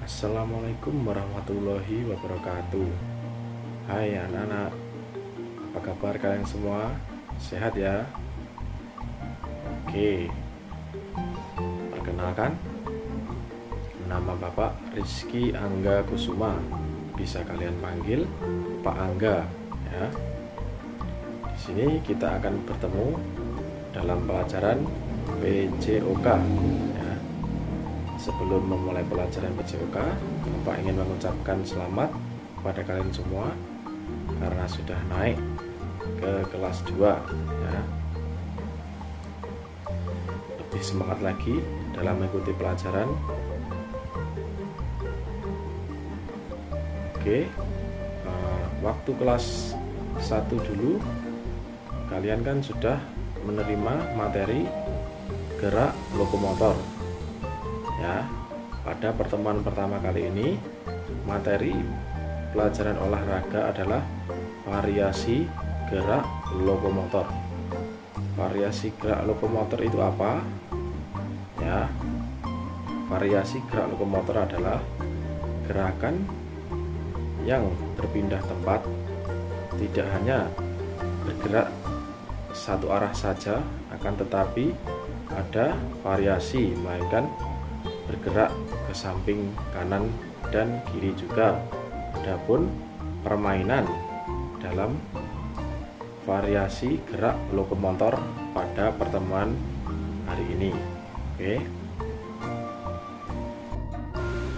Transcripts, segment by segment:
Assalamualaikum warahmatullahi wabarakatuh. Hai anak-anak, apa kabar kalian semua? Sehat ya? Oke, perkenalkan, nama Bapak Rizky Angga Kusuma. Bisa kalian panggil Pak Angga ya. Di sini kita akan bertemu dalam pelajaran PJOK ya. Sebelum memulai pelajaran PJOK, Bapak ingin mengucapkan selamat kepada kalian semua karena sudah naik ke kelas 2 ya. Lebih semangat lagi dalam mengikuti pelajaran. Oke, waktu kelas 1 dulu kalian kan sudah menerima materi gerak lokomotor ya. Pada pertemuan pertama kali ini, materi pelajaran olahraga adalah variasi gerak lokomotor. Variasi gerak lokomotor itu apa? Ya, variasi gerak lokomotor adalah gerakan yang berpindah tempat, tidak hanya bergerak satu arah saja, akan tetapi ada variasi, melainkan bergerak ke samping kanan dan kiri juga. Adapun permainan dalam variasi gerak lokomotor pada pertemuan hari ini. Oke.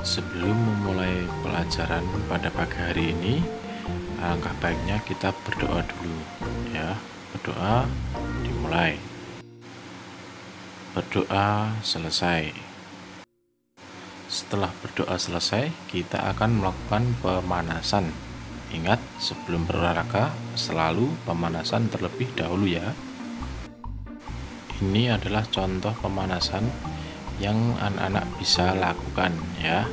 Sebelum memulai pelajaran pada pagi hari ini, alangkah baiknya kita berdoa dulu ya. Berdoa dimulai. Berdoa selesai. Setelah berdoa selesai, kita akan melakukan pemanasan. Ingat, sebelum berolahraga selalu pemanasan terlebih dahulu ya. Ini adalah contoh pemanasan yang anak-anak bisa lakukan ya.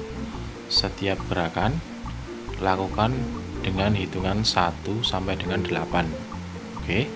Setiap gerakan lakukan dengan hitungan 1 sampai dengan 8. Oke.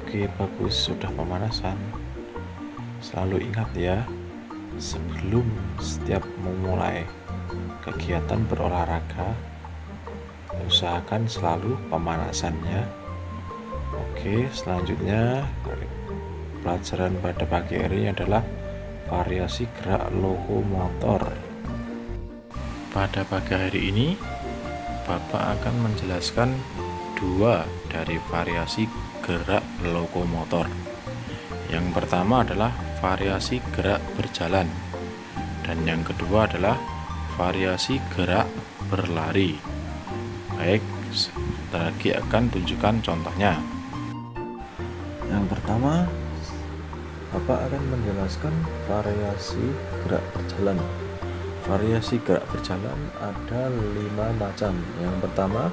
Oke, bagus, sudah pemanasan. Selalu ingat ya, sebelum setiap memulai kegiatan berolahraga, usahakan selalu pemanasannya. Oke, selanjutnya pelajaran pada pagi hari ini adalah variasi gerak lokomotor. Pada pagi hari ini, Bapak akan menjelaskan kedua dari variasi gerak lokomotor. Yang pertama adalah variasi gerak berjalan, dan yang kedua adalah variasi gerak berlari. Baik, sebentar lagi akan tunjukkan contohnya. Yang pertama, Bapak akan menjelaskan variasi gerak berjalan. Variasi gerak berjalan ada 5 macam. Yang pertama,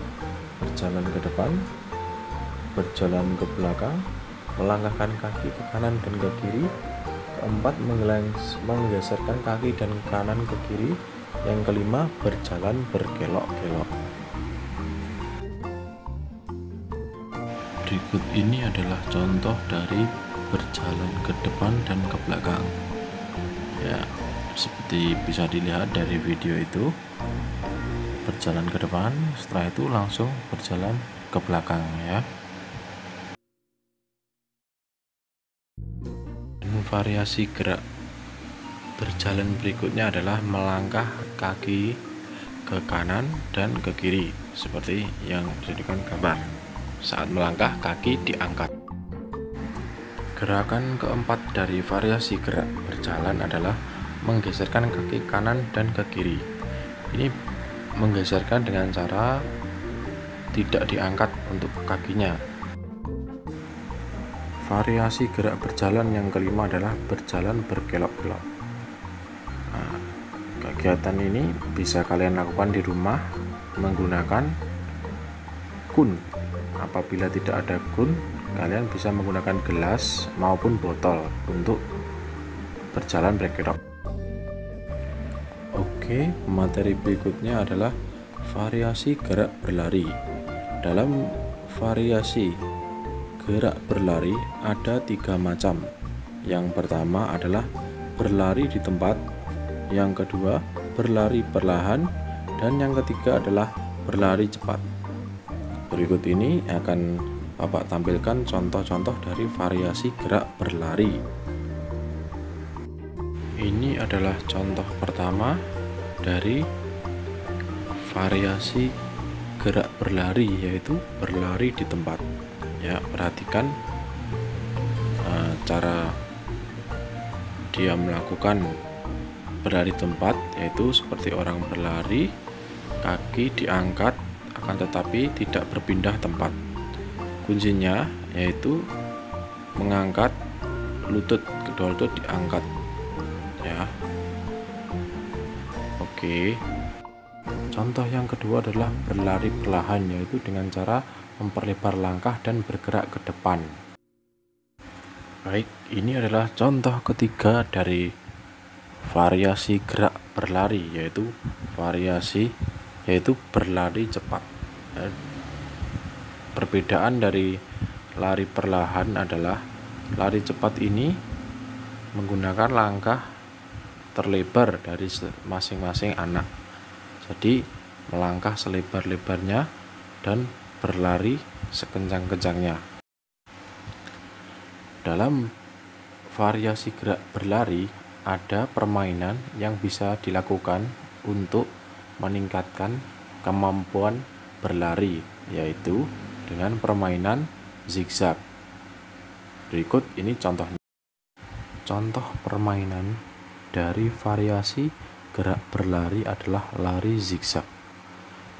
berjalan ke depan, berjalan ke belakang, melangkahkan kaki ke kanan dan ke kiri. Keempat, menggeserkan kaki dan kanan ke kiri. Yang kelima, berjalan berkelok-kelok. Berikut ini adalah contoh dari berjalan ke depan dan ke belakang. Ya, seperti bisa dilihat dari video itu, berjalan ke depan, setelah itu langsung berjalan ke belakang ya. Dan variasi gerak berjalan berikutnya adalah melangkah kaki ke kanan dan ke kiri, seperti yang dijadikan gambar. Saat melangkah, kaki diangkat. Gerakan keempat dari variasi gerak berjalan adalah menggeserkan kaki kanan dan ke kiri. Ini menggeserkan dengan cara tidak diangkat untuk kakinya. Variasi gerak berjalan yang kelima adalah berjalan berkelok-kelok. Nah, kegiatan ini bisa kalian lakukan di rumah menggunakan kun. Apabila tidak ada kun, kalian bisa menggunakan gelas maupun botol untuk berjalan berkelok. Oke, materi berikutnya adalah variasi gerak berlari. Dalam variasi gerak berlari ada 3 macam. Yang pertama adalah berlari di tempat, yang kedua berlari perlahan, dan yang ketiga adalah berlari cepat. Berikut ini akan Bapak tampilkan contoh-contoh dari variasi gerak berlari. Ini adalah contoh pertama dari variasi gerak berlari, yaitu berlari di tempat. Ya, perhatikan cara dia melakukan berlari tempat, yaitu seperti orang berlari, kaki diangkat akan tetapi tidak berpindah tempat. Kuncinya yaitu mengangkat lutut, kedua lutut diangkat ya. Oke. Contoh yang kedua adalah berlari perlahan, yaitu dengan cara memperlebar langkah dan bergerak ke depan. Baik, ini adalah contoh ketiga dari variasi gerak berlari, yaitu berlari cepat. Perbedaan dari lari perlahan adalah lari cepat ini menggunakan langkah terlebar dari masing-masing anak. Jadi melangkah selebar-lebarnya dan berlari sekencang-kencangnya. Dalam variasi gerak berlari ada permainan yang bisa dilakukan untuk meningkatkan kemampuan berlari, yaitu dengan permainan zigzag. Berikut ini contohnya. Contoh permainan dari variasi gerak berlari adalah lari zigzag.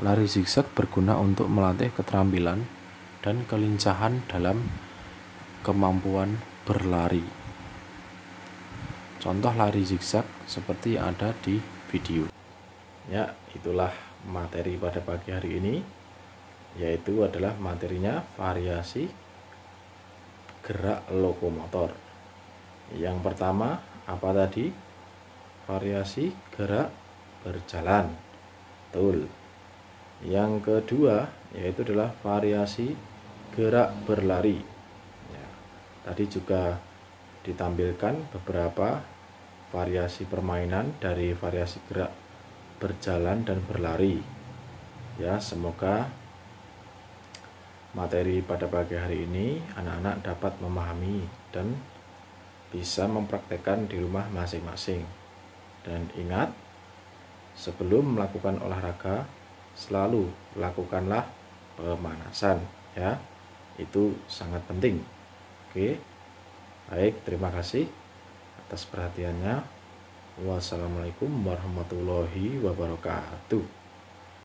Lari zigzag berguna untuk melatih keterampilan dan kelincahan dalam kemampuan berlari. Contoh lari zigzag seperti yang ada di video. Ya, itulah materi pada pagi hari ini, yaitu adalah materinya variasi gerak lokomotor. Yang pertama apa tadi? Variasi gerak berjalan. Betul. Yang kedua yaitu adalah variasi gerak berlari. Ya, tadi juga ditampilkan beberapa variasi permainan dari variasi gerak berjalan dan berlari. Ya, semoga materi pada pagi hari ini anak-anak dapat memahami dan bisa mempraktekkan di rumah masing-masing. Dan ingat, sebelum melakukan olahraga selalu lakukanlah pemanasan ya. Itu sangat penting. Oke. Baik, terima kasih atas perhatiannya. Wassalamualaikum warahmatullahi wabarakatuh.